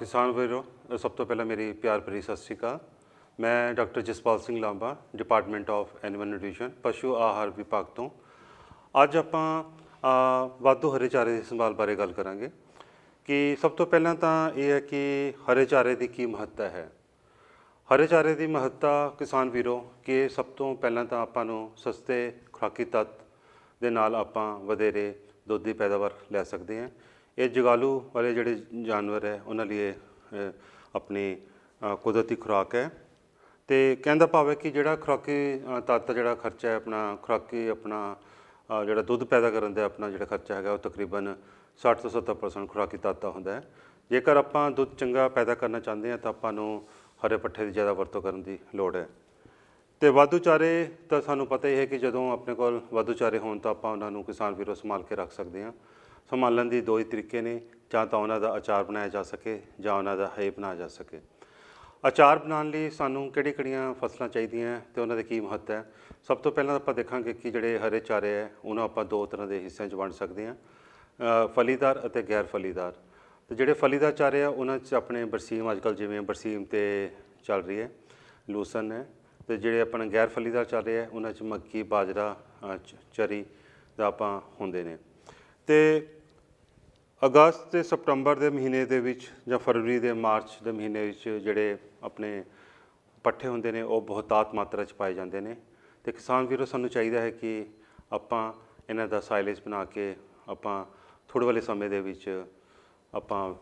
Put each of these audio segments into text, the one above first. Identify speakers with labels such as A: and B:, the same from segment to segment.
A: किसान वीरों, सब तो पहला मेरी प्यार भरी सत श्री अकाल। मैं doctor Jaspal Singh Lamba, department of animal nutrition, पशु आहार विभाग तो ਅੱਜ ਆਪਾਂ ਵਾਧੂ ਹਰੇ ਚਾਰੇ ਦੀ ਸੰਭਾਲ ਬਾਰੇ ਗੱਲ ਕਰਾਂਗੇ ਕਿ ਸਭ ਤੋਂ ਪਹਿਲਾਂ ਤਾਂ ਇਹ ਹੈ ਕਿ ਹਰੇ ਚਾਰੇ ਦੀ ਕੀ ਮਹੱਤਤਾ ਹੈ। ਹਰੇ ਚਾਰੇ ਦੀ ਮਹੱਤਤਾ ਕਿਸਾਨ ਵੀਰੋ ਕਿ ਸਭ ਤੋਂ ਪਹਿਲਾਂ ਤਾਂ ਆਪਾਂ ਨੂੰ ਸਸਤੇ ਖੁਰਾਕੀ ਤੱਤ ਦੇ ਨਾਲ ਆਪਾਂ ਵਧੇਰੇ ਦੁੱਧ ਦੀ ਪੈਦਾਵਾਰ ਲੈ ਸਕਦੇ ਹਾਂ। ਇਹ ਜਗਾਲੂ ਵਾਲੇ ਜਿਹੜੇ ਜਾਨਵਰ ਹੈ ਉਹਨਾਂ ਲਈ ਆਪਣੀ ਕੁਦਰਤੀ ਖੁਰਾਕ ਹੈ। ਅਤੇ ਕਹਿਣ ਦਾ ਭਾਵ ਹੈ ਕਿ ਜਿਹੜਾ ਖੁਰਾਕੀ ਤੱਤ ਜਿਹੜਾ ਖਰਚਾ ਹੈ ਆਪਣਾ ਜਿਹੜਾ ਦੁੱਧ ਪੈਦਾ ਕਰਨ ਦਾ ਆਪਣਾ ਜਿਹੜਾ ਖਰਚਾ ਹੈਗਾ ਉਹ ਤਕਰੀਬਨ 60 ਤੋਂ 70% ਖੁਰਾਕੀ ਤੱਤ ਦਾ ਹੁੰਦਾ ਹੈ। ਜੇਕਰ ਆਪਾਂ ਦੁੱਧ ਚੰਗਾ ਪੈਦਾ ਕਰਨਾ ਚਾਹੁੰਦੇ ਹਾਂ ਤਾਂ ਆਪਾਂ ਨੂੰ ਹਰੇ ਪੱਠੇ ਦੀ ਜ਼ਿਆਦਾ ਵਰਤੋਂ ਕਰਨ ਦੀ ਲੋੜ ਹੈ। ਅਤੇ ਵਾਧੂ ਚਾਰੇ ਤਾਂ ਸਾਨੂੰ ਪਤਾ ਹੀ ਹੈ ਕਿ ਜਦੋਂ ਆਪਣੇ ਕੋਲ ਵਾਧੂ ਚਾਰੇ ਹੋਣ ਤਾਂ ਆਪਾਂ ਉਹਨਾਂ ਨੂੰ ਕਿਸਾਨ ਵੀਰੋ ਸੰਭਾਲ ਕੇ ਰੱਖ ਸਕਦੇ ਹਾਂ। ਸੰਭਾਲਣ ਦੀ ਦੋ ਹੀ ਤਰੀਕੇ ਨੇ, ਜਾਂ ਤਾਂ ਉਹਨਾਂ ਦਾ ਅਚਾਰ ਬਣਾਇਆ ਜਾ ਸਕੇ ਜਾਂ ਉਹਨਾਂ ਦਾ ਹੈ ਬਣਾਇਆ ਜਾ ਸਕੇ। ਅਚਾਰ ਬਣਾਉਣ ਲਈ ਸਾਨੂੰ ਕਿਹੜੀਆਂ ਫਸਲਾਂ ਚਾਹੀਦੀਆਂ ਅਤੇ ਉਹਨਾਂ ਦੇ ਕੀ ਮਹੱਤਵ ਹੈ। ਸਭ ਤੋਂ ਪਹਿਲਾਂ ਆਪਾਂ ਦੇਖਾਂਗੇ ਕਿ ਜਿਹੜੇ ਹਰੇ ਚਾਰੇ ਹੈ ਉਹਨੂੰ ਆਪਾਂ ਦੋ ਤਰ੍ਹਾਂ ਦੇ ਹਿੱਸਿਆਂ 'ਚ ਵੰਡ ਸਕਦੇ ਹਾਂ, ਫਲੀਦਾਰ ਅਤੇ ਗੈਰ ਫਲੀਦਾਰ। ਅਤੇ ਜਿਹੜੇ ਫਲੀਦਾਰ ਚਾਰੇ ਆ ਉਹਨਾਂ 'ਚ ਆਪਣੇ ਬਰਸੀਮ, ਅੱਜ ਕੱਲ੍ਹ ਜਿਵੇਂ ਬਰਸੀਮ 'ਤੇ ਚੱਲ ਰਹੀ ਹੈ, ਲੂਸਨ ਹੈ। ਅਤੇ ਜਿਹੜੇ ਆਪਣੇ ਗੈਰ ਫਲੀਦਾਰ ਚਾਰੇ ਹੈ ਉਹਨਾਂ 'ਚ ਮੱਕੀ, ਬਾਜਰਾ, ਚਰੀ ਦਾ ਆਪਾਂ ਹੁੰਦੇ ਨੇ। ਅਤੇ ਅਗਸਤ ਅਤੇ ਸਤੰਬਰ ਦੇ ਮਹੀਨੇ ਦੇ ਵਿੱਚ ਜਾਂ ਫਰਵਰੀ ਦੇ ਮਾਰਚ ਦੇ ਮਹੀਨੇ ਵਿੱਚ ਜਿਹੜੇ ਆਪਣੇ ਪੱਠੇ ਹੁੰਦੇ ਨੇ ਉਹ ਬਹੁਤਾਤ ਮਾਤਰਾ 'ਚ ਪਾਏ ਜਾਂਦੇ ਨੇ। ਅਤੇ ਕਿਸਾਨ ਵੀਰੋ ਸਾਨੂੰ ਚਾਹੀਦਾ ਹੈ ਕਿ ਆਪਾਂ ਇਹਨਾਂ ਦਾ ਸਾਈਲੇਜ ਬਣਾ ਕੇ ਆਪਾਂ ਥੋੜ੍ਹੇ ਵਾਲੇ ਸਮੇਂ ਦੇ ਵਿੱਚ ਆਪਾਂ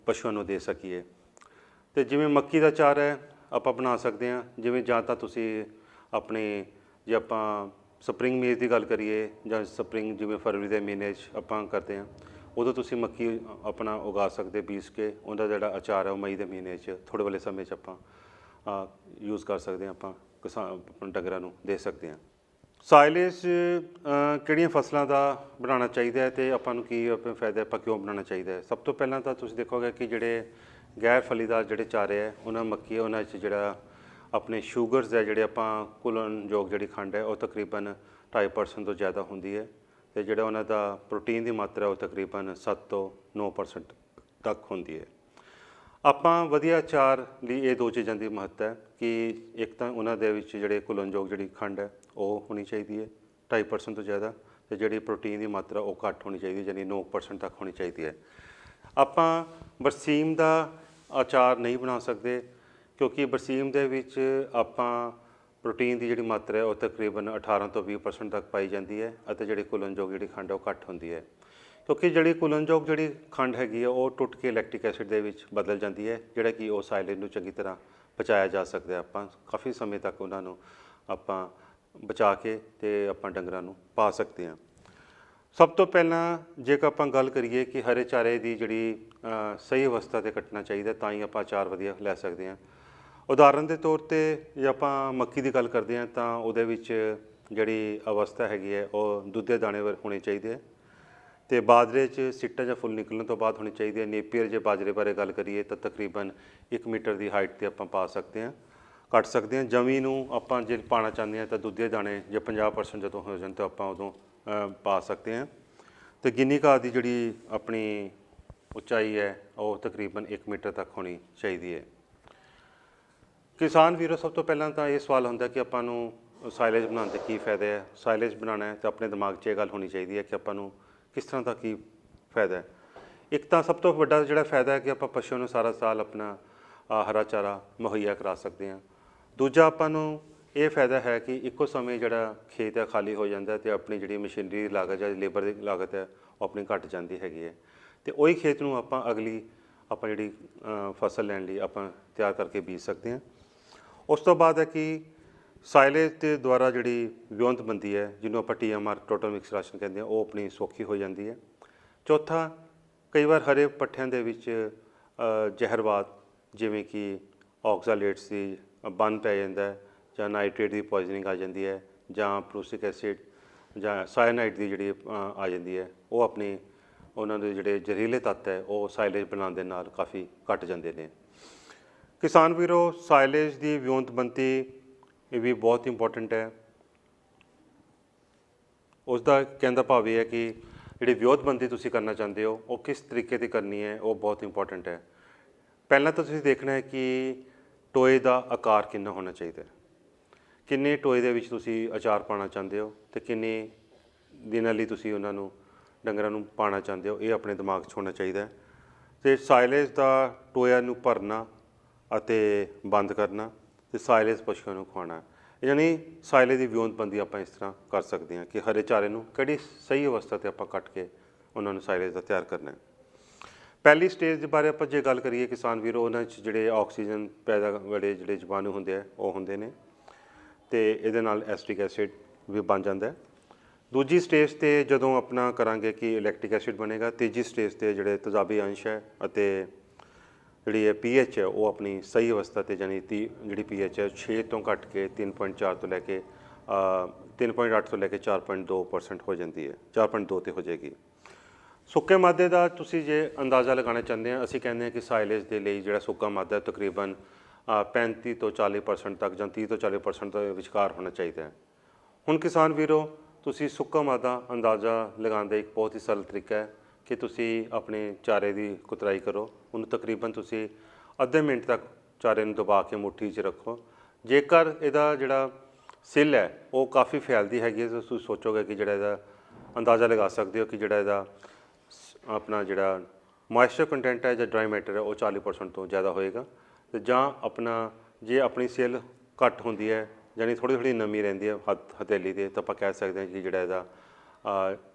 A: ਪਸ਼ੂਆਂ ਨੂੰ ਦੇ ਸਕੀਏ। ਅਤੇ ਜਿਵੇਂ ਮੱਕੀ ਦਾ ਚਾਰਾ ਹੈ ਆਪਾਂ ਬਣਾ ਸਕਦੇ ਹਾਂ, ਜਿਵੇਂ ਜਾਂ ਤਾਂ ਤੁਸੀਂ ਆਪਣੇ ਜੇ ਆਪਾਂ ਸਪਰਿੰਗ ਮੇਜ਼ ਦੀ ਗੱਲ ਕਰੀਏ ਜਾਂ ਸਪਰਿੰਗ ਜਿਵੇਂ ਫਰਵਰੀ ਦੇ ਮਹੀਨੇ 'ਚ ਆਪਾਂ ਕਰਦੇ ਹਾਂ, ਉਦੋਂ ਤੁਸੀਂ ਮੱਕੀ ਆਪਣਾ ਉਗਾ ਸਕਦੇ ਬੀਜ ਕੇ। ਉਹਦਾ ਜਿਹੜਾ ਅਚਾਰ ਹੈ ਉਹ ਮਈ ਦੇ ਮਹੀਨੇ 'ਚ ਥੋੜ੍ਹੇ ਵਾਲੇ ਸਮੇਂ 'ਚ ਆਪਾਂ ਯੂਜ਼ ਕਰ ਸਕਦੇ ਹਾਂ, ਆਪਾਂ ਆਪਣੇ ਡੰਗਰਾਂ ਨੂੰ ਦੇ ਸਕਦੇ ਹਾਂ। ਸਾਈਲੇਜ ਕਿਹੜੀਆਂ ਫਸਲਾਂ ਦਾ ਬਣਾਉਣਾ ਚਾਹੀਦਾ ਹੈ ਅਤੇ ਆਪਾਂ ਨੂੰ ਕੀ ਆਪਣੇ ਫਾਇਦਾ, ਆਪਾਂ ਕਿਉਂ ਬਣਾਉਣਾ ਚਾਹੀਦਾ ਹੈ। ਸਭ ਤੋਂ ਪਹਿਲਾਂ ਤਾਂ ਤੁਸੀਂ ਦੇਖੋਗੇ ਕਿ ਜਿਹੜੇ ਗੈਰ ਫਲੀਦਾਰ ਜਿਹੜੇ ਚਾਰੇ ਹੈ ਉਹਨਾਂ ਮੱਕੀ, ਉਹਨਾਂ 'ਚ ਜਿਹੜਾ ਆਪਣੇ ਸ਼ੂਗਰਸ ਹੈ, ਜਿਹੜੇ ਆਪਾਂ ਘੁਲਣਯੋਗ ਜਿਹੜੀ ਖੰਡ ਹੈ ਉਹ ਤਕਰੀਬਨ 2.5% ਤੋਂ ਜ਼ਿਆਦਾ ਹੁੰਦੀ ਹੈ। ਅਤੇ ਜਿਹੜਾ ਉਹਨਾਂ ਦਾ ਪ੍ਰੋਟੀਨ ਦੀ ਮਾਤਰਾ ਉਹ ਤਕਰੀਬਨ 7 ਤੋਂ 9% ਤੱਕ ਹੁੰਦੀ ਹੈ। ਆਪਾਂ ਵਧੀਆ ਅਚਾਰ ਲਈ ਇਹ ਦੋ ਚੀਜ਼ਾਂ ਦੀ ਮਹੱਤਤਾ ਹੈ ਕਿ ਇੱਕ ਤਾਂ ਉਹਨਾਂ ਦੇ ਵਿੱਚ ਜਿਹੜੇ ਘੁਲਣਯੋਗ ਜਿਹੜੀ ਖੰਡ ਹੈ ਉਹ ਹੋਣੀ ਚਾਹੀਦੀ ਹੈ 2.5% ਤੋਂ ਜ਼ਿਆਦਾ, ਅਤੇ ਜਿਹੜੀ ਪ੍ਰੋਟੀਨ ਦੀ ਮਾਤਰਾ ਉਹ ਘੱਟ ਹੋਣੀ ਚਾਹੀਦੀ ਹੈ, ਯਾਨੀ 9% ਤੱਕ ਹੋਣੀ ਚਾਹੀਦੀ ਹੈ। ਆਪਾਂ ਬਰਸੀਮ ਦਾ ਅਚਾਰ ਨਹੀਂ ਬਣਾ ਸਕਦੇ ਕਿਉਂਕਿ ਬਰਸੀਮ ਦੇ ਵਿੱਚ ਆਪਾਂ ਪ੍ਰੋਟੀਨ ਦੀ ਜਿਹੜੀ ਮਾਤਰਾ ਹੈ ਉਹ ਤਕਰੀਬਨ 18 ਤੋਂ 20% ਤੱਕ ਪਾਈ ਜਾਂਦੀ ਹੈ, ਅਤੇ ਜਿਹੜੀ ਘੁਲਣਯੋਗ ਜਿਹੜੀ ਖੰਡ ਹੈ ਉਹ ਘੱਟ ਹੁੰਦੀ ਹੈ। ਕਿਉਂਕਿ ਜਿਹੜੀ ਘੁਲਣਯੋਗ ਜਿਹੜੀ ਖੰਡ ਹੈਗੀ ਹੈ ਉਹ ਟੁੱਟ ਕੇ ਲੈਕਟਿਕ ਐਸਿਡ ਦੇ ਵਿੱਚ ਬਦਲ ਜਾਂਦੀ ਹੈ, ਜਿਹੜਾ ਕਿ ਉਹ ਸਾਈਲੇਜ ਨੂੰ ਚੰਗੀ ਤਰ੍ਹਾਂ ਪਚਾਇਆ ਜਾ ਸਕਦਾ। ਆਪਾਂ ਕਾਫੀ ਸਮੇਂ ਤੱਕ ਉਹਨਾਂ ਨੂੰ ਆਪਾਂ ਬਚਾ ਕੇ ਅਤੇ ਆਪਾਂ ਡੰਗਰਾਂ ਨੂੰ ਪਾ ਸਕਦੇ ਹਾਂ। ਸਭ ਤੋਂ ਪਹਿਲਾਂ ਜੇਕਰ ਆਪਾਂ ਗੱਲ ਕਰੀਏ ਕਿ ਹਰੇ ਚਾਰੇ ਦੀ ਜਿਹੜੀ ਸਹੀ ਅਵਸਥਾ 'ਤੇ ਕੱਟਣਾ ਚਾਹੀਦਾ ਤਾਂ ਹੀ ਆਪਾਂ ਅਚਾਰ ਵਧੀਆ ਲੈ ਸਕਦੇ ਹਾਂ। ਉਦਾਹਰਨ ਦੇ ਤੌਰ 'ਤੇ ਜੇ ਆਪਾਂ ਮੱਕੀ ਦੀ ਗੱਲ ਕਰਦੇ ਹਾਂ ਤਾਂ ਉਹਦੇ ਵਿੱਚ ਜਿਹੜੀ ਅਵਸਥਾ ਹੈਗੀ ਹੈ ਉਹ ਦੁੱਧ ਦੇ ਦਾਣੇ ਹੋਣੇ ਚਾਹੀਦੇ ਹੈ, ਅਤੇ ਬਾਜਰੇ 'ਚ ਸਿੱਟਾ ਜਾਂ ਫੁੱਲ ਨਿਕਲਣ ਤੋਂ ਬਾਅਦ ਹੋਣੀ ਚਾਹੀਦੀ ਹੈ। ਨੇਪੀਅਰ ਜੇ ਬਾਜਰੇ ਬਾਰੇ ਗੱਲ ਕਰੀਏ ਤਾਂ ਤਕਰੀਬਨ 1 ਮੀਟਰ ਦੀ ਹਾਈਟ 'ਤੇ ਆਪਾਂ ਪਾ ਸਕਦੇ ਹਾਂ, ਕੱਟ ਸਕਦੇ ਹਾਂ। ਜਮੀ ਨੂੰ ਆਪਾਂ ਜੇ ਪਾਉਣਾ ਚਾਹੁੰਦੇ ਹਾਂ ਤਾਂ ਦੁੱਧ ਦੇ ਦਾਣੇ ਜੇ 50% ਜਦੋਂ ਹੋ ਜਾਣ ਤਾਂ ਆਪਾਂ ਉਦੋਂ ਪਾ ਸਕਦੇ ਹਾਂ। ਅਤੇ ਗਿੰਨੀ ਘਾਹ ਦੀ ਜਿਹੜੀ ਆਪਣੀ ਉਚਾਈ ਹੈ ਉਹ ਤਕਰੀਬਨ 1 ਮੀਟਰ ਤੱਕ ਹੋਣੀ ਚਾਹੀਦੀ ਹੈ। ਕਿਸਾਨ ਵੀਰੋ, ਸਭ ਤੋਂ ਪਹਿਲਾਂ ਤਾਂ ਇਹ ਸਵਾਲ ਹੁੰਦਾ ਕਿ ਆਪਾਂ ਨੂੰ ਸਾਈਲੇਜ ਬਣਾਉਣ 'ਤੇ ਕੀ ਫਾਇਦਾ ਹੈ। ਸਾਈਲੇਜ ਬਣਾਉਣਾ ਹੈ ਤਾਂ ਆਪਣੇ ਦਿਮਾਗ 'ਚ ਇਹ ਗੱਲ ਹੋਣੀ ਚਾਹੀਦੀ ਹੈ ਕਿ ਆਪਾਂ ਨੂੰ ਕਿਸ ਤਰ੍ਹਾਂ ਦਾ ਕੀ ਫਾਇਦਾ ਹੈ। ਇੱਕ ਤਾਂ ਸਭ ਤੋਂ ਵੱਡਾ ਜਿਹੜਾ ਫਾਇਦਾ ਹੈ ਕਿ ਆਪਾਂ ਪਸ਼ੂ ਨੂੰ ਸਾਰਾ ਸਾਲ ਆਪਣਾ ਹਰਾ ਚਾਰਾ ਮੁਹੱਈਆ ਕਰਾ ਸਕਦੇ ਹਾਂ। ਦੂਜਾ ਆਪਾਂ ਨੂੰ ਇਹ ਫਾਇਦਾ ਹੈ ਕਿ ਇੱਕੋ ਸਮੇਂ ਜਿਹੜਾ ਖੇਤ ਹੈ ਖਾਲੀ ਹੋ ਜਾਂਦਾ ਅਤੇ ਆਪਣੀ ਜਿਹੜੀ ਮਸ਼ੀਨਰੀ ਦੀ ਲਾਗਤ ਜਾਂ ਲੇਬਰ ਦੀ ਲਾਗਤ ਹੈ ਉਹ ਆਪਣੀ ਘੱਟ ਜਾਂਦੀ ਹੈਗੀ ਹੈ, ਅਤੇ ਉਹੀ ਖੇਤ ਨੂੰ ਆਪਾਂ ਅਗਲੀ ਆਪਾਂ ਜਿਹੜੀ ਫਸਲ ਲੈਣ ਲਈ ਆਪਾਂ ਤਿਆਰ ਕਰਕੇ ਬੀਜ ਸਕਦੇ ਹਾਂ। ਉਸ ਤੋਂ ਬਾਅਦ ਹੈ ਕਿ ਸਾਈਲੇਜ ਦੇ ਦੁਆਰਾ ਜਿਹੜੀ ਵਿਉਂਤਬੰਦੀ ਹੈ, ਜਿਹਨੂੰ ਆਪਾਂ TMR ਟੋਟਲ ਮਿਕਸ ਰਾਸ਼ਨ ਕਹਿੰਦੇ ਹਾਂ, ਉਹ ਆਪਣੀ ਸੌਖੀ ਹੋ ਜਾਂਦੀ ਹੈ। ਚੌਥਾ, ਕਈ ਵਾਰ ਹਰੇ ਪੱਠਿਆਂ ਦੇ ਵਿੱਚ ਜ਼ਹਿਰਵਾਦ ਜਿਵੇਂ ਕਿ ਆਕਜ਼ਾਲੇਟਸ ਦੀ ਬੰਨ ਪੈ ਜਾਂਦਾ, ਜਾਂ ਨਾਈਟ੍ਰੇਟ ਦੀ ਪੋਇਜ਼ਨਿੰਗ ਆ ਜਾਂਦੀ ਹੈ, ਜਾਂ ਪ੍ਰੂਸਿਕ ਐਸਿਡ ਜਾਂ ਸਾਇਨਾਈਡ ਦੀ ਜਿਹੜੀ ਆ ਜਾਂਦੀ ਹੈ, ਉਹ ਆਪਣੀ ਉਹਨਾਂ ਦੇ ਜਿਹੜੇ ਜ਼ਹਿਰੀਲੇ ਤੱਤ ਹੈ ਉਹ ਸਾਈਲੇਜ ਬਣਾਉਣ ਦੇ ਨਾਲ ਕਾਫੀ ਘੱਟ ਜਾਂਦੇ ਨੇ। ਕਿਸਾਨ ਵੀਰੋ, ਸਾਈਲੇਜ ਦੀ ਵਿਉਂਤਬੰਦੀ ਇਹ ਵੀ ਬਹੁਤ ਇੰਪੋਰਟੈਂਟ ਹੈ। ਉਸ ਦਾ ਕਹਿਣ ਦਾ ਭਾਵ ਇਹ ਹੈ ਕਿ ਜਿਹੜੀ ਵਿਉਂਤਬੰਦੀ ਤੁਸੀਂ ਕਰਨਾ ਚਾਹੁੰਦੇ ਹੋ ਉਹ ਕਿਸ ਤਰੀਕੇ ਦੀ ਕਰਨੀ ਹੈ, ਉਹ ਬਹੁਤ ਇੰਪੋਰਟੈਂਟ ਹੈ। ਪਹਿਲਾਂ ਤਾਂ ਤੁਸੀਂ ਦੇਖਣਾ ਹੈ ਕਿ ਟੋਏ ਦਾ ਆਕਾਰ ਕਿੰਨਾ ਹੋਣਾ ਚਾਹੀਦਾ ਹੈ, ਕਿੰਨੇ ਟੋਏ ਦੇ ਵਿੱਚ ਤੁਸੀਂ ਅਚਾਰ ਪਾਉਣਾ ਚਾਹੁੰਦੇ ਹੋ ਅਤੇ ਕਿੰਨੇ ਦਿਨਾਂ ਲਈ ਤੁਸੀਂ ਉਹਨਾਂ ਨੂੰ ਡੰਗਰਾਂ ਨੂੰ ਪਾਉਣਾ ਚਾਹੁੰਦੇ ਹੋ, ਇਹ ਆਪਣੇ ਦਿਮਾਗ 'ਚ ਹੋਣਾ ਚਾਹੀਦਾ ਹੈ। ਅਤੇ ਸਾਈਲੇਜ ਦਾ ਟੋਇਆਂ ਨੂੰ ਭਰਨਾ ਅਤੇ ਬੰਦ ਕਰਨਾ ਅਤੇ ਸਾਈਲੇਜ ਪਸ਼ੂਆਂ ਨੂੰ ਖਵਾਉਣਾ, ਯਾਨੀ ਸਾਈਲੇਜ ਦੀ ਵਿਉਂਤਬੰਦੀ ਆਪਾਂ ਇਸ ਤਰ੍ਹਾਂ ਕਰ ਸਕਦੇ ਹਾਂ ਕਿ ਹਰੇ ਚਾਰੇ ਨੂੰ ਕਿਹੜੀ ਸਹੀ ਅਵਸਥਾ 'ਤੇ ਆਪਾਂ ਕੱਟ ਕੇ ਉਹਨਾਂ ਨੂੰ ਸਾਈਲੇਜ ਦਾ ਤਿਆਰ ਕਰਨਾ ਹੈ। ਪਹਿਲੀ ਸਟੇਜ ਦੇ ਬਾਰੇ ਆਪਾਂ ਜੇ ਗੱਲ ਕਰੀਏ ਕਿਸਾਨ ਵੀਰੋ, ਉਹਨਾਂ 'ਚ ਜਿਹੜੇ ਆਕਸੀਜਨ ਪੈਦਾ ਵਾਲੇ ਜਿਹੜੇ ਜੀਵਾਣੂ ਹੁੰਦੇ ਆ ਉਹ ਹੁੰਦੇ ਨੇ ਅਤੇ ਇਹਦੇ ਨਾਲ ਐਸਟਿਕ ਐਸਿਡ ਵੀ ਬਣ ਜਾਂਦਾ ਹੈ। ਦੂਜੀ ਸਟੇਜ 'ਤੇ ਜਦੋਂ ਆਪਣਾ ਕਰਾਂਗੇ ਕਿ ਇਲੈਕਟ੍ਰਿਕ ਐਸਿਡ ਬਣੇਗਾ। ਤੀਜੀ ਸਟੇਜ 'ਤੇ ਜਿਹੜੇ ਤੇਜ਼ਾਬੀ ਅੰਸ਼ ਹੈ ਅਤੇ ਜਿਹੜੀ ਹੈ ਪੀਐਚ ਹੈ ਉਹ ਆਪਣੀ ਸਹੀ ਅਵਸਥਾ 'ਤੇ, ਯਾਨੀ ਜਿਹੜੀ ਪੀਐਚ ਹੈ 6 ਤੋਂ ਘੱਟ ਕੇ 3.4 ਤੋਂ ਲੈ ਕੇ 3.8 ਤੋਂ ਲੈ ਕੇ 4.2% ਹੋ ਜਾਂਦੀ ਹੈ, 4.2 'ਤੇ ਹੋ ਜਾਏਗੀ। ਸੁੱਕੇ ਮਾਦੇ ਦਾ ਤੁਸੀਂ ਜੇ ਅੰਦਾਜ਼ਾ ਲਗਾਉਣਾ ਚਾਹੁੰਦੇ ਹਾਂ, ਅਸੀਂ ਕਹਿੰਦੇ ਹਾਂ ਕਿ ਸਾਈਲੇਜ ਦੇ ਲਈ ਜਿਹੜਾ ਸੁੱਕਾ ਮਾਦਾ ਤਕਰੀਬਨ 35 ਤੋਂ 40% ਤੱਕ ਜਾਂ 30 ਤੋਂ 40% ਦੇ ਵਿਚਕਾਰ ਹੋਣਾ ਚਾਹੀਦਾ ਹੈ। ਹੁਣ ਕਿਸਾਨ ਵੀਰੋ, ਤੁਸੀਂ ਸੁੱਕਾ ਮਾਦਾ ਅੰਦਾਜ਼ਾ ਲਗਾਉਣ ਦਾ ਇੱਕ ਬਹੁਤ ਹੀ ਸਰਲ ਤਰੀਕਾ ਹੈ ਕਿ ਤੁਸੀਂ ਆਪਣੇ ਚਾਰੇ ਦੀ ਕੁਤਰਾਈ ਕਰੋ। ਉਹਨੂੰ ਤਕਰੀਬਨ ਤੁਸੀਂ ਅੱਧੇ ਮਿੰਟ ਤੱਕ ਚਾਰੇ ਨੂੰ ਦਬਾ ਕੇ ਮੁੱਠੀ 'ਚ ਰੱਖੋ। ਜੇਕਰ ਇਹਦਾ ਜਿਹੜਾ ਸਿੱਲ ਹੈ ਉਹ ਕਾਫੀ ਫੈਲਦੀ ਹੈਗੀ ਹੈ ਤਾਂ ਤੁਸੀਂ ਸੋਚੋਗੇ ਕਿ ਜਿਹੜਾ ਇਹਦਾ ਅੰਦਾਜ਼ਾ ਲਗਾ ਸਕਦੇ ਹੋ ਕਿ ਜਿਹੜਾ ਇਹਦਾ ਆਪਣਾ ਜਿਹੜਾ ਮੋਇਸਚਰ ਕੰਟੈਂਟ ਹੈ ਜਾਂ ਡਰਾਈ ਮੈਟਰ ਹੈ ਉਹ 40% ਤੋਂ ਜ਼ਿਆਦਾ ਹੋਏਗਾ। ਅਤੇ ਜਾਂ ਆਪਣਾ ਜੇ ਆਪਣੀ ਸਿੱਲ ਘੱਟ ਹੁੰਦੀ ਹੈ, ਯਾਨੀ ਥੋੜ੍ਹੀ ਥੋੜ੍ਹੀ ਨਮੀ ਰਹਿੰਦੀ ਹੈ ਹਥੇਲੀ 'ਤੇ, ਤਾਂ ਆਪਾਂ ਕਹਿ ਸਕਦੇ ਹਾਂ ਕਿ ਜਿਹੜਾ ਇਹਦਾ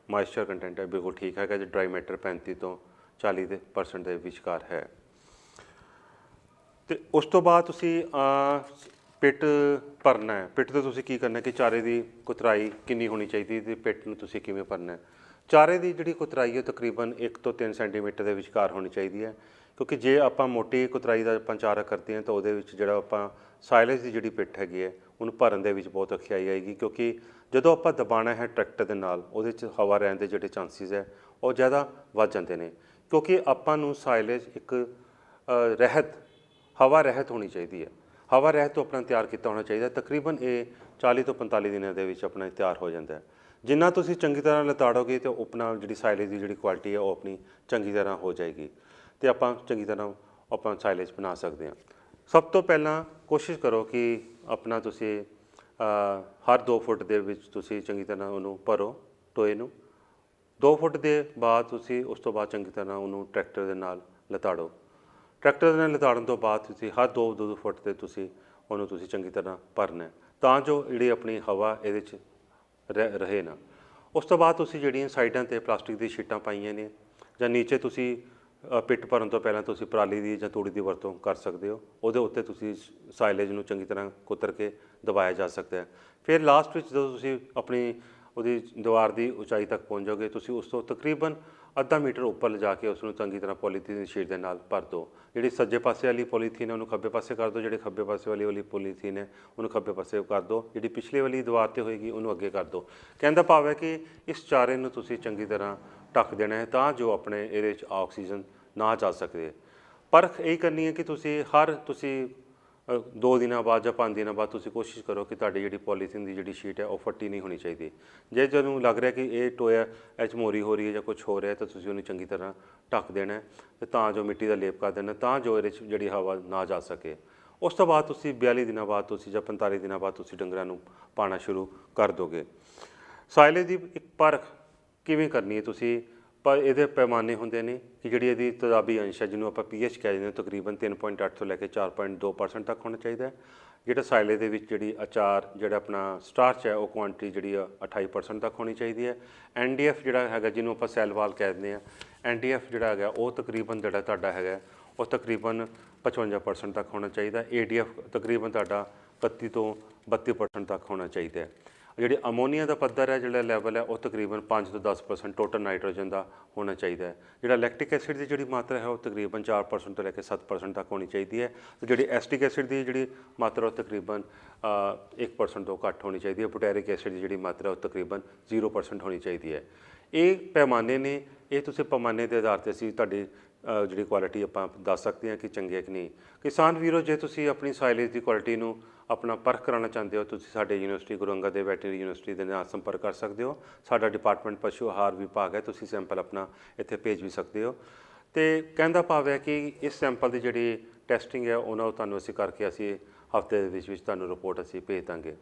A: ਮੋਇਸਚਰ ਕੰਟੈਂਟ ਹੈ ਬਿਲਕੁਲ ਠੀਕ ਹੈਗਾ, ਜੇ ਡਰਾਈ ਮੈਟਰ 35 ਤੋਂ 40% ਦੇ ਵਿਚਕਾਰ ਹੈ। ਅਤੇ ਉਸ ਤੋਂ ਬਾਅਦ ਤੁਸੀਂ ਪਿੱਟ ਭਰਨਾ ਹੈ। ਪਿੱਟ 'ਤੇ ਤੁਸੀਂ ਕੀ ਕਰਨਾ ਕਿ ਚਾਰੇ ਦੀ ਕੁਤਰਾਈ ਕਿੰਨੀ ਹੋਣੀ ਚਾਹੀਦੀ ਅਤੇ ਪਿੱਟ ਨੂੰ ਤੁਸੀਂ ਕਿਵੇਂ ਭਰਨਾ ਹੈ। ਚਾਰੇ ਦੀ ਜਿਹੜੀ ਕੁਤਰਾਈ ਹੈ ਤਕਰੀਬਨ 1 ਤੋਂ 3 ਸੈਂਟੀਮੀਟਰ ਦੇ ਵਿਚਕਾਰ ਹੋਣੀ ਚਾਹੀਦੀ ਹੈ, ਕਿਉਂਕਿ ਜੇ ਆਪਾਂ ਮੋਟੀ ਕੁਤਰਾਈ ਦਾ ਆਪਾਂ ਚਾਰਾ ਕਰਦੇ ਹਾਂ ਤਾਂ ਉਹਦੇ ਵਿੱਚ ਜਿਹੜਾ ਆਪਾਂ ਸਾਈਲੇਜ ਦੀ ਜਿਹੜੀ ਪਿੱਟ ਹੈਗੀ ਹੈ ਉਹਨੂੰ ਭਰਨ ਦੇ ਵਿੱਚ ਬਹੁਤ ਔਖਿਆਈ ਆਏਗੀ, ਕਿਉਂਕਿ ਜਦੋਂ ਆਪਾਂ ਦਬਾਉਣਾ ਹੈ ਟਰੈਕਟਰ ਦੇ ਨਾਲ ਉਹਦੇ 'ਚ ਹਵਾ ਰਹਿਣ ਦੇ ਜਿਹੜੇ ਚਾਂਸਿਸ ਹੈ ਉਹ ਜ਼ਿਆਦਾ ਵੱਧ ਜਾਂਦੇ ਨੇ, ਕਿਉਂਕਿ ਆਪਾਂ ਨੂੰ ਸਾਈਲੇਜ ਇੱਕ ਹਵਾ ਰਹਿਤ ਹੋਣੀ ਚਾਹੀਦੀ ਹੈ। ਹਵਾ ਰਹਿਤ ਤੋਂ ਆਪਣਾ ਤਿਆਰ ਕੀਤਾ ਹੋਣਾ ਚਾਹੀਦਾ। ਤਕਰੀਬਨ ਇਹ 40 ਤੋਂ 45 ਦਿਨਾਂ ਦੇ ਵਿੱਚ ਆਪਣਾ ਤਿਆਰ ਹੋ ਜਾਂਦਾ ਹੈ। ਜਿੰਨਾ ਤੁਸੀਂ ਚੰਗੀ ਤਰ੍ਹਾਂ ਲਤਾੜੋਗੇ ਤਾਂ ਆਪਣਾ ਜਿਹੜੀ ਸਾਈਲੇਜ ਦੀ ਜਿਹੜੀ ਕੁਆਲਿਟੀ ਹੈ ਉਹ ਆਪਣੀ ਚੰਗੀ ਤਰ੍ਹਾਂ ਹੋ ਜਾਏਗੀ ਅਤੇ ਆਪਾਂ ਚੰਗੀ ਤਰ੍ਹਾਂ ਆਪਾਂ ਸਾਈਲੇਜ ਬਣਾ ਸਕਦੇ ਹਾਂ। ਸਭ ਤੋਂ ਪਹਿਲਾਂ ਕੋਸ਼ਿਸ਼ ਕਰੋ ਕਿ ਆਪਣਾ ਤੁਸੀਂ ਹਰ 2 ਫੁੱਟ ਦੇ ਵਿੱਚ ਤੁਸੀਂ ਚੰਗੀ ਤਰ੍ਹਾਂ ਉਹਨੂੰ ਭਰੋ ਟੋਏ ਨੂੰ। 2 ਫੁੱਟ ਦੇ ਬਾਅਦ ਤੁਸੀਂ ਉਸ ਤੋਂ ਬਾਅਦ ਚੰਗੀ ਤਰ੍ਹਾਂ ਉਹਨੂੰ ਟਰੈਕਟਰ ਦੇ ਨਾਲ ਲਤਾੜੋ। ਟਰੈਕਟਰ ਦੇ ਨਾਲ ਲਤਾੜਨ ਤੋਂ ਬਾਅਦ ਤੁਸੀਂ ਹਰ 2 ਫੁੱਟ 'ਤੇ ਤੁਸੀਂ ਉਹਨੂੰ ਤੁਸੀਂ ਚੰਗੀ ਤਰ੍ਹਾਂ ਭਰਨਾ, ਤਾਂ ਜੋ ਜਿਹੜੀ ਆਪਣੀ ਹਵਾ ਇਹਦੇ 'ਚ ਰਹੇ ਨਾ। ਉਸ ਤੋਂ ਬਾਅਦ ਤੁਸੀਂ ਜਿਹੜੀਆਂ ਸਾਈਡਾਂ 'ਤੇ ਪਲਾਸਟਿਕ ਦੀ ਸ਼ੀਟਾਂ ਪਾਈਆਂ ਨੇ ਜਾਂ ਨੀਚੇ ਤੁਸੀਂ ਪਿੱਟ ਭਰਨ ਤੋਂ ਪਹਿਲਾਂ ਤੁਸੀਂ ਪਰਾਲੀ ਦੀ ਜਾਂ ਤੂੜੀ ਦੀ ਵਰਤੋਂ ਕਰ ਸਕਦੇ ਹੋ। ਉਹਦੇ ਉੱਤੇ ਤੁਸੀਂ ਸਾਈਲੇਜ ਨੂੰ ਚੰਗੀ ਤਰ੍ਹਾਂ ਕੁਤਰ ਕੇ ਦਬਾਇਆ ਜਾ ਸਕਦਾ ਹੈ। ਫਿਰ ਲਾਸਟ ਵਿੱਚ ਜਦੋਂ ਤੁਸੀਂ ਆਪਣੀ ਉਹਦੀ ਦੀਵਾਰ ਦੀ ਉਚਾਈ ਤੱਕ ਪਹੁੰਚ ਜਾਓਗੇ, ਤੁਸੀਂ ਉਸ ਤੋਂ ਤਕਰੀਬਨ ਅੱਧਾ ਮੀਟਰ ਉੱਪਰ ਲਿਜਾ ਕੇ ਉਸ ਨੂੰ ਚੰਗੀ ਤਰ੍ਹਾਂ ਪੋਲੀਥੀਨ ਦੀ ਸ਼ੀਟ ਦੇ ਨਾਲ ਭਰ ਦਿਓ। ਜਿਹੜੀ ਸੱਜੇ ਪਾਸੇ ਵਾਲੀ ਪੋਲੀਥੀਨ ਹੈ ਉਹਨੂੰ ਖੱਬੇ ਪਾਸੇ ਕਰ ਦਿਓ, ਜਿਹੜੀ ਖੱਬੇ ਪਾਸੇ ਵਾਲੀ ਪੋਲੀਥੀਨ ਹੈ ਉਹਨੂੰ ਖੱਬੇ ਪਾਸੇ ਕਰ ਦਿਓ, ਜਿਹੜੀ ਪਿਛਲੇ ਵਾਲੀ ਦੀਵਾਰ 'ਤੇ ਹੋਏਗੀ ਉਹਨੂੰ ਅੱਗੇ ਕਰ ਦਿਓ। ਕਹਿਣ ਦਾ ਭਾਵ ਹੈ ਕਿ ਇਸ ਚਾਰੇ ਨੂੰ ਤੁਸੀਂ ਚੰਗੀ ਤਰ੍ਹਾਂ ਢੱਕ ਦੇਣਾ ਹੈ ਤਾਂ ਜੋ ਆਪਣੇ ਇਹਦੇ 'ਚ ਆਕਸੀਜਨ ਨਾ ਜਾ ਸਕੇ। ਪਰਖ ਇਹ ਕਰਨੀ ਹੈ ਕਿ ਤੁਸੀਂ 2 ਦਿਨਾਂ ਬਾਅਦ ਜਾਂ 5 ਦਿਨਾਂ ਬਾਅਦ ਤੁਸੀਂ ਕੋਸ਼ਿਸ਼ ਕਰੋ ਕਿ ਤੁਹਾਡੀ ਜਿਹੜੀ ਪੋਲੀਥੀਨ ਦੀ ਜਿਹੜੀ ਸ਼ੀਟ ਹੈ ਉਹ ਫੱਟੀ ਨਹੀਂ ਹੋਣੀ ਚਾਹੀਦੀ। ਜੇ ਤੁਹਾਨੂੰ ਲੱਗ ਰਿਹਾ ਕਿ ਇਹ ਟੋਇਆ ਝਮੋਰੀ ਹੋ ਰਹੀ ਹੈ ਜਾਂ ਕੁਛ ਹੋ ਰਿਹਾ ਤਾਂ ਤੁਸੀਂ ਉਹਨੂੰ ਚੰਗੀ ਤਰ੍ਹਾਂ ਢੱਕ ਦੇਣਾ ਅਤੇ ਤਾਂ ਜੋ ਮਿੱਟੀ ਦਾ ਲੇਪ ਕਰ ਦੇਣਾ, ਤਾਂ ਜੋ ਇਹਦੇ 'ਚ ਜਿਹੜੀ ਹਵਾ ਨਾ ਜਾ ਸਕੇ। ਉਸ ਤੋਂ ਬਾਅਦ ਤੁਸੀਂ 42 ਦਿਨਾਂ ਬਾਅਦ ਤੁਸੀਂ ਜਾਂ 45 ਦਿਨਾਂ ਬਾਅਦ ਤੁਸੀਂ ਡੰਗਰਾਂ ਨੂੰ ਪਾਉਣਾ ਸ਼ੁਰੂ ਕਰ ਦੋਗੇ। ਸਾਈਲੇਜ ਦੀ ਇੱਕ ਪਰਖ ਕਿਵੇਂ ਕਰਨੀ ਹੈ ਤੁਸੀਂ, ਪਰ ਇਹਦੇ ਪੈਮਾਨੇ ਹੁੰਦੇ ਨੇ ਕਿ ਜਿਹੜੀ ਇਹਦੀ ਤੇਜ਼ਾਬੀ ਅੰਸ਼ ਹੈ ਜਿਹਨੂੰ ਆਪਾਂ ਪੀਐਚ ਕਹਿ ਦਿੰਦੇ ਹਾਂ, ਤਕਰੀਬਨ 3.8 ਤੋਂ ਲੈ ਕੇ 4.2% ਤੱਕ ਹੋਣਾ ਚਾਹੀਦਾ ਹੈ। ਜਿਹੜਾ ਸਾਈਲੇਜ ਦੇ ਵਿੱਚ ਜਿਹੜੀ ਅਚਾਰ ਜਿਹੜਾ ਆਪਣਾ ਸਟਾਰਚ ਹੈ ਉਹ ਕੁਆਂਟਿਟੀ ਜਿਹੜੀ ਆ 28% ਤੱਕ ਹੋਣੀ ਚਾਹੀਦੀ ਹੈ। NDF ਜਿਹੜਾ ਹੈਗਾ ਜਿਹਨੂੰ ਆਪਾਂ ਸੈੱਲ ਵਾਲ ਕਹਿ ਦਿੰਦੇ ਹਾਂ, NDF ਜਿਹੜਾ ਹੈਗਾ ਉਹ ਤਕਰੀਬਨ ਜਿਹੜਾ ਤੁਹਾਡਾ ਹੈਗਾ ਉਹ ਤਕਰੀਬਨ 55% ਤੱਕ ਹੋਣਾ ਚਾਹੀਦਾ। ADF ਤਕਰੀਬਨ ਤੁਹਾਡਾ 31 ਤੋਂ 32% ਤੱਕ ਹੋਣਾ ਚਾਹੀਦਾ ਹੈ। ਜਿਹੜੀ ਅਮੋਨੀਆ ਦਾ ਪੱਧਰ ਹੈ, ਜਿਹੜਾ ਲੈਵਲ ਹੈ ਉਹ ਤਕਰੀਬਨ 5 ਤੋਂ 10% ਟੋਟਲ ਨਾਈਟ੍ਰੋਜਨ ਦਾ ਹੋਣਾ ਚਾਹੀਦਾ ਹੈ। ਜਿਹੜਾ ਲੈਕਟਿਕ ਐਸਿਡ ਦੀ ਜਿਹੜੀ ਮਾਤਰਾ ਹੈ ਉਹ ਤਕਰੀਬਨ 4% ਤੋਂ ਲੈ ਕੇ 7% ਤੱਕ ਹੋਣੀ ਚਾਹੀਦੀ ਹੈ। ਅਤੇ ਜਿਹੜੀ ਐਸਟਿਕ ਐਸਿਡ ਦੀ ਜਿਹੜੀ ਮਾਤਰਾ ਉਹ ਤਕਰੀਬਨ 1% ਤੋਂ ਘੱਟ ਹੋਣੀ ਚਾਹੀਦੀ ਹੈ। ਬੁਟੈਰਿਕ ਐਸਿਡ ਦੀ ਜਿਹੜੀ ਮਾਤਰਾ ਉਹ ਤਕਰੀਬਨ 0% ਹੋਣੀ ਚਾਹੀਦੀ ਹੈ। ਇਹ ਪੈਮਾਨੇ ਨੇ, ਇਹ ਤੁਸੀਂ ਪੈਮਾਨੇ ਦੇ ਆਧਾਰ 'ਤੇ ਅਸੀਂ ਤੁਹਾਡੀ ਜਿਹੜੀ ਕੁਆਲਿਟੀ ਆਪਾਂ ਦੱਸ ਸਕਦੇ ਹਾਂ ਕਿ ਚੰਗੀ ਹੈ ਕਿ ਨਹੀਂ। ਕਿਸਾਨ ਵੀਰੋ, ਜੇ ਤੁਸੀਂ ਆਪਣੀ ਸਾਈਲੇਜ ਦੀ ਕੁਆਲਿਟੀ ਨੂੰ ਆਪਣਾ ਪਰਖ ਕਰਾਉਣਾ ਚਾਹੁੰਦੇ ਹੋ, ਤੁਸੀਂ ਸਾਡੇ university Guru Angad Dev veterinary university ਦੇ ਨਾਲ ਸੰਪਰਕ ਕਰ ਸਕਦੇ ਹੋ। ਸਾਡਾ ਡਿਪਾਰਟਮੈਂਟ ਪਸ਼ੂ ਆਹਾਰ ਵਿਭਾਗ ਹੈ, ਤੁਸੀਂ ਸੈਂਪਲ ਆਪਣਾ ਇੱਥੇ ਭੇਜ ਵੀ ਸਕਦੇ ਹੋ। ਤੇ ਕਹਿਣ ਦਾ ਭਾਵ ਹੈ ਕਿ ਇਸ ਸੈਂਪਲ ਦੀ ਜਿਹੜੀ ਟੈਸਟਿੰਗ ਹੈ ਉਹਨਾਂ ਤੁਹਾਨੂੰ ਅਸੀਂ ਕਰਕੇ ਅਸੀਂ ਹਫਤੇ ਦੇ ਵਿੱਚ ਤੁਹਾਨੂੰ ਰਿਪੋਰਟ ਅਸੀਂ ਭੇਜ ਦਾਂਗੇ।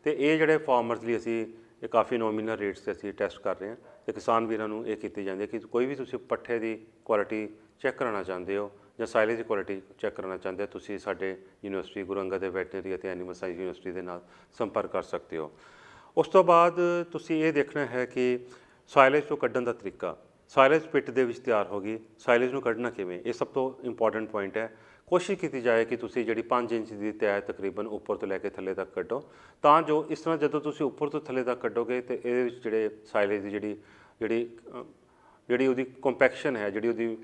A: ਤੇ ਇਹ ਜਿਹੜੇ ਫਾਰਮਰਸ ਲਈ ਅਸੀਂ ਇਹ ਕਾਫੀ ਨੋਮੀਨਲ ਰੇਟਸ 'ਤੇ ਅਸੀਂ ਟੈਸਟ ਕਰ ਰਹੇ ਹਾਂ ਤੇ ਕਿਸਾਨ ਵੀਰਾਂ ਨੂੰ ਇਹ ਕੀਤੀ ਜਾਂਦੀ ਹੈ ਕਿ ਕੋਈ ਵੀ ਤੁਸੀਂ ਪੱਠੇ ਦੀ ਕੁਆਲਿਟੀ ਚੈੱਕ ਕਰਾਉਣਾ ਚਾਹੁੰਦੇ ਹੋ ਜਾਂ ਸਾਇਲੇਜ ਦੀ ਕੁਆਲਿਟੀ ਚੈੱਕ ਕਰਨਾ ਚਾਹੁੰਦੇ ਹੋ, ਤੁਸੀਂ ਸਾਡੇ ਯੂਨੀਵਰਸਿਟੀ ਗੁਰੂ ਅੰਗਦ ਦੇਵ ਵੈਟਰਨਰੀ ਅਤੇ ਐਨੀਮਲ ਸਾਇੰਸ ਯੂਨੀਵਰਸਿਟੀ ਦੇ ਨਾਲ ਸੰਪਰਕ ਕਰ ਸਕਦੇ ਹੋ। ਉਸ ਤੋਂ ਬਾਅਦ ਤੁਸੀਂ ਇਹ ਦੇਖਣਾ ਹੈ ਕਿ ਸਾਇਲੇਜ ਤੋਂ ਕੱਢਣ ਦਾ ਤਰੀਕਾ। ਸਾਇਲੇਜ ਪਿੱਟ ਦੇ ਵਿੱਚ ਤਿਆਰ ਹੋ ਗਈ, ਸਾਇਲੇਜ ਨੂੰ ਕੱਢਣਾ ਕਿਵੇਂ, ਇਹ ਸਭ ਤੋਂ ਇੰਪੋਰਟੈਂਟ ਪੁਆਇੰਟ ਹੈ। ਕੋਸ਼ਿਸ਼ ਕੀਤੀ ਜਾਏ ਕਿ ਤੁਸੀਂ ਜਿਹੜੀ 5 ਇੰਚ ਦੀ ਤਹਿ ਤਕਰੀਬਨ ਉੱਪਰ ਤੋਂ ਲੈ ਕੇ ਥੱਲੇ ਤੱਕ ਕੱਢੋ, ਤਾਂ ਜੋ ਇਸ ਤਰ੍ਹਾਂ ਜਦੋਂ ਤੁਸੀਂ ਉੱਪਰ ਤੋਂ ਥੱਲੇ ਤੱਕ ਕੱਢੋਗੇ ਤਾਂ ਇਹਦੇ ਵਿੱਚ ਜਿਹੜੇ ਸਾਇਲੇਜ ਦੀ ਜਿਹੜੀ ਉਹਦੀ ਕੰਪੈਕਸ਼ਨ ਹੈ, ਜਿਹੜੀ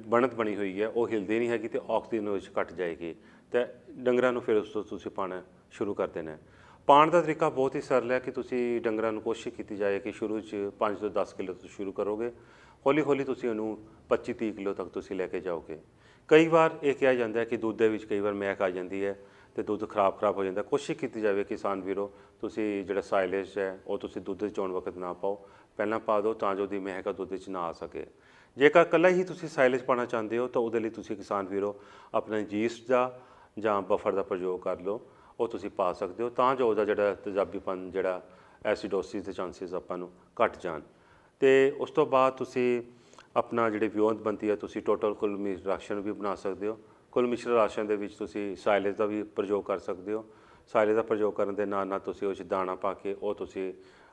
A: ਬਣਤ ਬਣੀ ਹੋਈ ਹੈ ਉਹ ਹਿਲਦੀ ਨਹੀਂ ਹੈਗੀ ਅਤੇ ਆਕਸੀਜਨ ਵਿੱਚ ਘੱਟ ਜਾਏਗੀ ਅਤੇ ਡੰਗਰਾਂ ਨੂੰ ਫਿਰ ਉਸ ਤੋਂ ਤੁਸੀਂ ਪਾਉਣਾ ਸ਼ੁਰੂ ਕਰ ਦੇਣਾ। ਪਾਉਣ ਦਾ ਤਰੀਕਾ ਬਹੁਤ ਹੀ ਸਰਲ ਹੈ ਕਿ ਤੁਸੀਂ ਡੰਗਰਾਂ ਨੂੰ ਕੋਸ਼ਿਸ਼ ਕੀਤੀ ਜਾਏ ਕਿ ਸ਼ੁਰੂ 'ਚ 5 ਤੋਂ 10 ਕਿਲੋ ਤੋਂ ਸ਼ੁਰੂ ਕਰੋਗੇ, ਹੌਲੀ ਹੌਲੀ ਤੁਸੀਂ ਉਹਨੂੰ 25-30 ਕਿਲੋ ਤੱਕ ਤੁਸੀਂ ਲੈ ਕੇ ਜਾਓਗੇ। ਕਈ ਵਾਰ ਇਹ ਕਿਹਾ ਜਾਂਦਾ ਹੈ ਕਿ ਦੁੱਧ ਦੇ ਵਿੱਚ ਕਈ ਵਾਰ ਮਹਿਕ ਆ ਜਾਂਦੀ ਹੈ ਅਤੇ ਦੁੱਧ ਖਰਾਬ ਹੋ ਜਾਂਦਾ। ਕੋਸ਼ਿਸ਼ ਕੀਤੀ ਜਾਵੇ ਕਿਸਾਨ ਵੀਰੋ, ਤੁਸੀਂ ਜਿਹੜਾ ਸਾਇਲੇਜ ਹੈ ਉਹ ਤੁਸੀਂ ਦੁੱਧ ਚੋਣ ਵਕਤ ਨਾ ਪਾਓ, ਪਹਿਲਾਂ ਪਾ ਦਿਓ ਤਾਂ ਜੋ ਉਹਦੀ ਮਹਿਕ ਦੁੱਧ 'ਚ ਨਾ ਆ ਸਕੇ। ਜੇਕਰ ਇਕੱਲਾ ਹੀ ਤੁਸੀਂ ਸਾਇਲੇਜ ਪਾਉਣਾ ਚਾਹੁੰਦੇ ਹੋ ਤਾਂ ਉਹਦੇ ਲਈ ਤੁਸੀਂ ਕਿਸਾਨ ਵੀਰੋ ਆਪਣਾ ਯੀਸਟ ਦਾ ਜਾਂ ਬਫਰ ਦਾ ਪ੍ਰਯੋਗ ਕਰ ਲਓ, ਉਹ ਤੁਸੀਂ ਪਾ ਸਕਦੇ ਹੋ ਤਾਂ ਜੋ ਉਹਦਾ ਜਿਹੜਾ ਤੇਜ਼ਾਬੀਪਨ ਜਿਹੜਾ ਐਸੀਡੋਸਿਸ ਦੇ ਚਾਂਸਿਸ ਆਪਾਂ ਨੂੰ ਘੱਟ ਜਾਣ। ਅਤੇ ਉਸ ਤੋਂ ਬਾਅਦ ਤੁਸੀਂ ਆਪਣਾ ਜਿਹੜੀ ਵਿਉਂਤ ਬਣਦੀ ਹੈ ਤੁਸੀਂ ਟੋਟਲ ਕੁੱਲ ਮਿਸ਼ਰ ਰਾਸ਼ਨ ਵੀ ਬਣਾ ਸਕਦੇ ਹੋ। ਕੁੱਲ ਮਿਸ਼ਰ ਰਾਸ਼ਨ ਦੇ ਵਿੱਚ ਤੁਸੀਂ ਸਾਇਲੇਜ ਦਾ ਵੀ ਪ੍ਰਯੋਗ ਕਰ ਸਕਦੇ ਹੋ। ਸਾਇਲੇਜ ਦਾ ਪ੍ਰਯੋਗ ਕਰਨ ਦੇ ਨਾਲ ਨਾਲ ਤੁਸੀਂ ਉਹ 'ਚ ਦਾਣਾ ਪਾ ਕੇ ਉਹ ਤੁਸੀਂ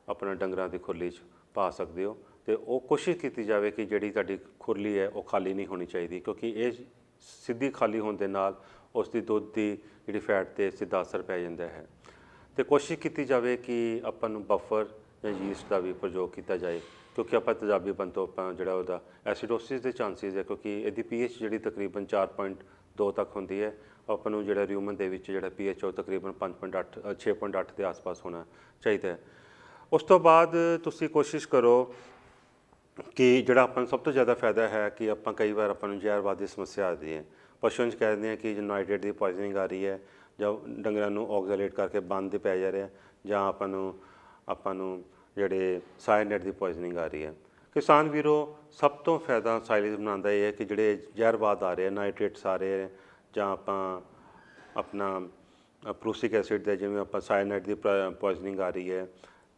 A: ਆਪਣਾ ਡੰਗਰਾਂ ਦੀ ਖੁਰਲੀ 'ਚ ਪਾ ਸਕਦੇ ਹੋ ਅਤੇ ਉਹ ਕੋਸ਼ਿਸ਼ ਕੀਤੀ ਜਾਵੇ ਕਿ ਜਿਹੜੀ ਤੁਹਾਡੀ ਖੁਰਲੀ ਹੈ ਉਹ ਖਾਲੀ ਨਹੀਂ ਹੋਣੀ ਚਾਹੀਦੀ, ਕਿਉਂਕਿ ਇਹ ਸਿੱਧੀ ਖਾਲੀ ਹੋਣ ਦੇ ਨਾਲ ਉਸ ਦੀ ਦੁੱਧ ਦੀ ਜਿਹੜੀ ਫੈਟ 'ਤੇ ਸਿੱਧਾ ਅਸਰ ਪੈ ਜਾਂਦਾ ਹੈ। ਅਤੇ ਕੋਸ਼ਿਸ਼ ਕੀਤੀ ਜਾਵੇ ਕਿ ਆਪਾਂ ਨੂੰ ਬਫਰ ਜਾਂ ਯੀਸਟ ਦਾ ਵੀ ਪ੍ਰਯੋਗ ਕੀਤਾ ਜਾਏ, ਕਿਉਂਕਿ ਆਪਾਂ ਤੇਜ਼ਾਬੀਪਨ ਤੋਂ ਆਪਾਂ ਜਿਹੜਾ ਉਹਦਾ ਐਸੀਡੋਸਿਸ ਦੇ ਚਾਂਸਿਸ ਹੈ, ਕਿਉਂਕਿ ਇਹਦੀ pH ਜਿਹੜੀ ਤਕਰੀਬਨ 4.2 ਤੱਕ ਹੁੰਦੀ ਹੈ, ਆਪਾਂ ਨੂੰ ਜਿਹੜਾ ਰਿਊਮਨ ਦੇ ਵਿੱਚ ਜਿਹੜਾ pH ਉਹ ਤਕਰੀਬਨ 5.8 6.8 ਦੇ ਆਸ-ਪਾਸ ਹੋਣਾ ਚਾਹੀਦਾ ਹੈ। ਉਸ ਤੋਂ ਬਾਅਦ ਤੁਸੀਂ ਕੋਸ਼ਿਸ਼ ਕਰੋ ਕਿ ਜਿਹੜਾ ਆਪਾਂ ਨੂੰ ਸਭ ਤੋਂ ਜ਼ਿਆਦਾ ਫਾਇਦਾ ਹੈ ਕਿ ਆਪਾਂ ਕਈ ਵਾਰ ਆਪਾਂ ਨੂੰ ਜ਼ਹਿਰਵਾਦ ਦੀ ਸਮੱਸਿਆ ਆਉਂਦੀ ਹੈ, ਪਸ਼ੂਆਂ 'ਚ ਕਹਿ ਦਿੰਦੇ ਹਾਂ ਕਿ ਨਾਈਟ੍ਰੇਟ ਦੀ ਪੋਇਜ਼ਨਿੰਗ ਆ ਰਹੀ ਹੈ ਜਾਂ ਡੰਗਰਾਂ ਨੂੰ ਆਕਜ਼ੇਲੇਟ ਕਰਕੇ ਬੰਦ ਪੈ ਜਾ ਰਿਹਾ, ਜਾਂ ਆਪਾਂ ਨੂੰ ਜਿਹੜੇ ਸਾਇਆਨਾਈਡ ਦੀ ਪੋਇਜ਼ਨਿੰਗ ਆ ਰਹੀ ਹੈ। ਕਿਸਾਨ ਵੀਰੋ, ਸਭ ਤੋਂ ਫਾਇਦਾ ਸਾਇਲੇਜ ਬਣਾਉਣ ਦਾ ਇਹ ਹੈ ਕਿ ਜਿਹੜੇ ਜ਼ਹਿਰਵਾਦ ਆ ਰਹੇ, ਨਾਈਟ੍ਰੇਟਸ ਆ ਰਹੇ ਜਾਂ ਆਪਣਾ ਪ੍ਰੂਸਿਕ ਐਸਿਡ ਦੇ ਜਿਵੇਂ ਆਪਾਂ ਸਾਇਆਨਾਈਡ ਦੀ ਪੋਇਜ਼ਨਿੰਗ ਆ ਰਹੀ ਹੈ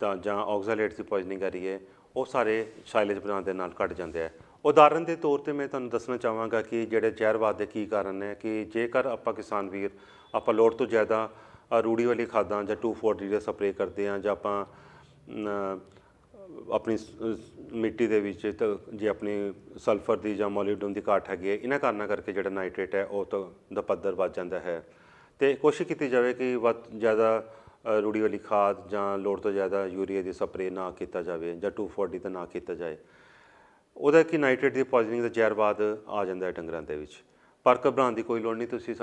A: ਤਾਂ ਜਾਂ ਆਕਜ਼ੇਲੇਟ ਦੀ ਪੋਇਜ਼ਨਿੰਗ ਆ ਰਹੀ ਹੈ, ਉਹ ਸਾਰੇ ਸਾਇਲੇਜ ਬਣਾਉਣ ਦੇ ਨਾਲ ਘੱਟ ਜਾਂਦੇ ਹੈ। ਉਦਾਹਰਨ ਦੇ ਤੌਰ 'ਤੇ ਮੈਂ ਤੁਹਾਨੂੰ ਦੱਸਣਾ ਚਾਹਾਂਗਾ ਕਿ ਜਿਹੜੇ ਜ਼ਹਿਰਵਾਦ ਦੇ ਕੀ ਕਾਰਨ ਹੈ ਕਿ ਜੇਕਰ ਆਪਾਂ ਕਿਸਾਨ ਵੀਰ ਆਪਾਂ ਲੋੜ ਤੋਂ ਜ਼ਿਆਦਾ ਰੂੜੀ ਵਾਲੀ ਖਾਦਾਂ ਜਾਂ 2,4-D ਦਾ ਸਪਰੇਅ ਕਰਦੇ ਹਾਂ, ਜਾਂ ਆਪਾਂ ਆਪਣੀ ਮਿੱਟੀ ਦੇ ਵਿੱਚ ਜੇ ਆਪਣੀ ਸਲਫਰ ਦੀ ਜਾਂ ਮੋਲੀਬਡੇਨਮ ਦੀ ਘਾਟ ਹੈਗੀ ਹੈ, ਇਹਨਾਂ ਕਾਰਨਾਂ ਕਰਕੇ ਜਿਹੜਾ ਨਾਈਟ੍ਰੇਟ ਹੈ ਉਹ ਦਾ ਪੱਧਰ ਵੱਧ ਜਾਂਦਾ ਹੈ। ਅਤੇ ਕੋਸ਼ਿਸ਼ ਕੀਤੀ ਜਾਵੇ ਕਿ ਵੱਧ ਜ਼ਿਆਦਾ ਰੂੜੀ ਵਾਲੀ ਖਾਦ ਜਾਂ ਲੋੜ ਤੋਂ ਜ਼ਿਆਦਾ ਯੂਰੀਆ ਦੀ ਸਪਰੇਅ ਨਾ ਕੀਤਾ ਜਾਵੇ ਜਾਂ 2,4-D ਦਾ ਨਾ ਕੀਤਾ ਜਾਏ। ਉਹਦਾ ਕਿ ਨਾਈਟ੍ਰੇਟ ਦੀ ਪੋਇਜ਼ਨਿੰਗ ਦਾ ਜ਼ਹਿਰਵਾਦ ਆ ਜਾਂਦਾ ਹੈ ਡੰਗਰਾਂ ਦੇ ਵਿੱਚ। ਪਰ ਘਬਰਾਉਣ ਦੀ ਕੋਈ ਲੋੜ ਨਹੀਂ, ਤੁਸੀਂ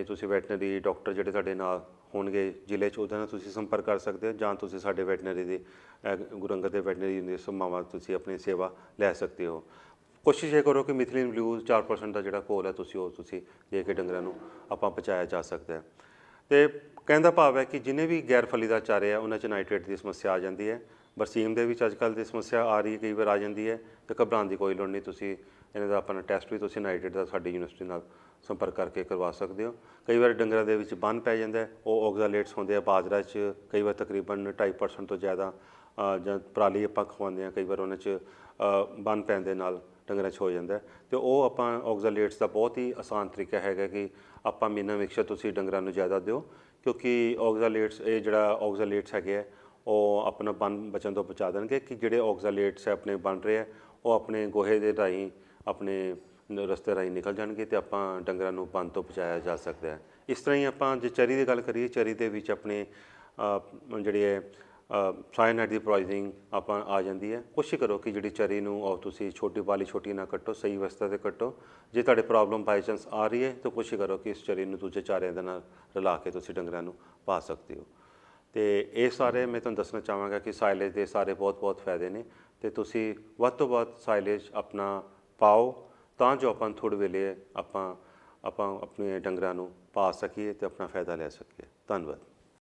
A: ਤੁਸੀਂ ਵੈਟਨਰੀ ਡਾਕਟਰ ਜਿਹੜੇ ਤੁਹਾਡੇ ਨਾਲ ਹੋਣਗੇ ਜ਼ਿਲ੍ਹੇ 'ਚ, ਉਹਦੇ ਨਾਲ ਤੁਸੀਂ ਸੰਪਰਕ ਕਰ ਸਕਦੇ ਹੋ, ਜਾਂ ਤੁਸੀਂ ਸਾਡੇ ਵੈਟਨਰੀ ਦੀ ਗੁਰੂ ਅੰਗਦ ਦੇਵ ਵੈਟਨਰੀ ਯੂਨੀਵਰਸਿਟੀ ਮਾਵਾ ਤੁਸੀਂ ਆਪਣੀ ਸੇਵਾ ਲੈ ਸਕਦੇ ਹੋ। ਕੋਸ਼ਿਸ਼ ਇਹ ਕਰੋ ਕਿ ਮਿਥਿਲੀਨ ਬਲੂ 4% ਦਾ ਜਿਹੜਾ ਘੋਲ ਹੈ ਤੁਸੀਂ ਦੇ ਕੇ ਡੰਗਰਾਂ ਨੂੰ ਆਪਾਂ ਪਹੁੰਚਾਇਆ ਜਾ ਸਕਦਾ ਹੈ। ਅਤੇ ਕਹਿਣ ਦਾ ਭਾਵ ਹੈ ਕਿ ਜਿੰਨੇ ਵੀ ਗੈਰ ਫਲੀਦਾਰ ਚਾਰੇ ਆ ਉਹਨਾਂ 'ਚ ਨਾਈਟ੍ਰੇਟ ਦੀ ਸਮੱਸਿਆ ਆ ਜਾਂਦੀ ਹੈ। ਬਰਸੀਮ ਦੇ ਵਿੱਚ ਅੱਜ ਕੱਲ੍ਹ ਦੀ ਸਮੱਸਿਆ ਆ ਰਹੀ ਹੈ, ਕਈ ਵਾਰ ਆ ਜਾਂਦੀ ਹੈ, ਅਤੇ ਘਬਰਾਉਣ ਦੀ ਕੋਈ ਲੋੜ ਨਹੀਂ। ਤੁਸੀਂ ਇਹਨਾਂ ਦਾ ਆਪਣਾ ਟੈਸਟ ਵੀ ਤੁਸੀਂ ਨਾਈਟ੍ਰੇਟ ਦਾ ਸਾਡੀ ਯੂਨੀਵਰਸਿਟੀ ਨਾਲ ਸੰਪਰਕ ਕਰਕੇ ਕਰਵਾ ਸਕਦੇ ਹੋ। ਕਈ ਵਾਰ ਡੰਗਰਾਂ ਦੇ ਵਿੱਚ ਬੰਨ ਪੈ ਜਾਂਦਾ, ਉਹ ਆਕਜ਼ੇਲੇਟਸ ਹੁੰਦੇ ਆ ਬਾਜਰਾ 'ਚ, ਕਈ ਵਾਰ ਤਕਰੀਬਨ 2.5% ਤੋਂ ਜ਼ਿਆਦਾ, ਜਾਂ ਪਰਾਲੀ ਆਪਾਂ ਖਵਾਉਂਦੇ ਹਾਂ, ਕਈ ਵਾਰ ਉਹਨਾਂ 'ਚ ਬੰਨ ਪੈਣ ਦੇ ਨਾਲ ਡੰਗਰਾਂ 'ਚ ਹੋ ਜਾਂਦਾ। ਅਤੇ ਉਹ ਆਪਾਂ ਆਕਜ਼ੇਲੇਟਸ ਦਾ ਬਹੁਤ ਹੀ ਆਸਾਨ ਤਰੀਕਾ ਹੈਗਾ ਕਿ ਆਪਾਂ ਮੀਨਾ ਮਿਕਸਚਰ ਤੁਸੀਂ ਡੰਗਰਾਂ ਨੂੰ ਜ਼ਿਆਦਾ ਦਿਓ, ਕਿਉਂਕਿ ਜਿਹੜਾ ਆਕਜ਼ੇਲੇਟਸ ਹੈਗੇ ਆ ਉਹ ਆਪਣਾ ਬੰਨ ਬਚਣ ਤੋਂ ਬਚਾ ਦੇਣਗੇ। ਕਿ ਜਿਹੜੇ ਆਕਜ਼ੇਲੇਟਸ ਆਪਣੇ ਬਣ ਰਹੇ ਆ ਉਹ ਆਪਣੇ ਗੋਹੇ ਦੇ ਰਾਹੀਂ ਆਪਣੇ ਰਸਤੇ ਰਾਹੀਂ ਨਿਕਲ ਜਾਣਗੇ ਅਤੇ ਆਪਾਂ ਡੰਗਰਾਂ ਨੂੰ ਬੰਨ ਤੋਂ ਬਚਾਇਆ ਜਾ ਸਕਦਾ ਹੈ। ਇਸ ਤਰ੍ਹਾਂ ਹੀ ਆਪਾਂ ਜੇ ਚਰੀ ਦੀ ਗੱਲ ਕਰੀਏ, ਚਰੀ ਦੇ ਵਿੱਚ ਆਪਣੇ ਜਿਹੜੀ ਹੈ ਸਾਇਆਨਾਈਡ ਦੀ ਪੋਇਜ਼ਨਿੰਗ ਆਪਾਂ ਆ ਜਾਂਦੀ ਹੈ। ਕੋਸ਼ਿਸ਼ ਕਰੋ ਕਿ ਜਿਹੜੀ ਚਰੀ ਨੂੰ ਤੁਸੀਂ ਛੋਟੀ ਨਾ ਕੱਟੋ, ਸਹੀ ਅਵਸਥਾ 'ਤੇ ਕੱਟੋ। ਜੇ ਤੁਹਾਡੇ ਪ੍ਰੋਬਲਮ ਬਾਈ ਚਾਂਸ ਆ ਰਹੀ ਹੈ ਤਾਂ ਕੋਸ਼ਿਸ਼ ਕਰੋ ਕਿ ਇਸ ਚਰੀ ਨੂੰ ਦੂਜੇ ਚਾਰਿਆਂ ਦੇ ਨਾਲ ਰਲਾ ਕੇ ਤੁਸੀਂ ਡੰਗਰਾਂ ਨੂੰ ਪਾ ਸਕਦੇ ਹੋ। ਅਤੇ ਇਹ ਸਾਰੇ ਮੈਂ ਤੁਹਾਨੂੰ ਦੱਸਣਾ ਚਾਹਾਂਗਾ ਕਿ ਸਾਇਲੇਜ ਦੇ ਸਾਰੇ ਬਹੁਤ ਫਾਇਦੇ ਨੇ, ਅਤੇ ਤੁਸੀਂ ਵੱਧ ਤੋਂ ਵੱਧ ਸਾਇਲੇਜ ਆਪਣਾ ਪਾਓ ਤਾਂ ਜੋ ਆਪਾਂ ਥੋੜ੍ਹੇ ਵੇਲੇ ਆਪਾਂ ਆਪਣੇ ਡੰਗਰਾਂ ਨੂੰ ਪਾ ਸਕੀਏ ਅਤੇ ਆਪਣਾ ਫਾਇਦਾ ਲੈ ਸਕੀਏ। ਧੰਨਵਾਦ।